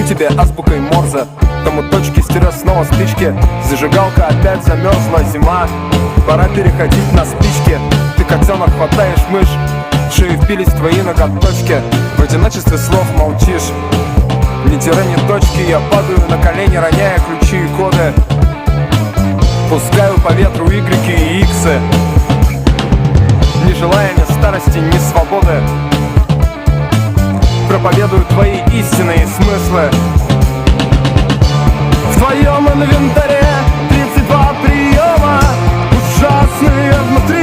тебе азбукой Морзе. Тому точки стиря снова спички. Зажигалка опять замерзла, зима. Пора переходить на спички. Ты котенок, хватаешь мышь. В шею впились твои ноготочки. В одиночестве слов молчишь. Ни тире, ни точки. Я падаю на колени, роняя ключи и коды. Пускаю по ветру игреки и иксы, не желая ни старости, ни свободы. Проповедую твои истинные смыслы. В твоем инвентаре 32 приема, ужасные внутри.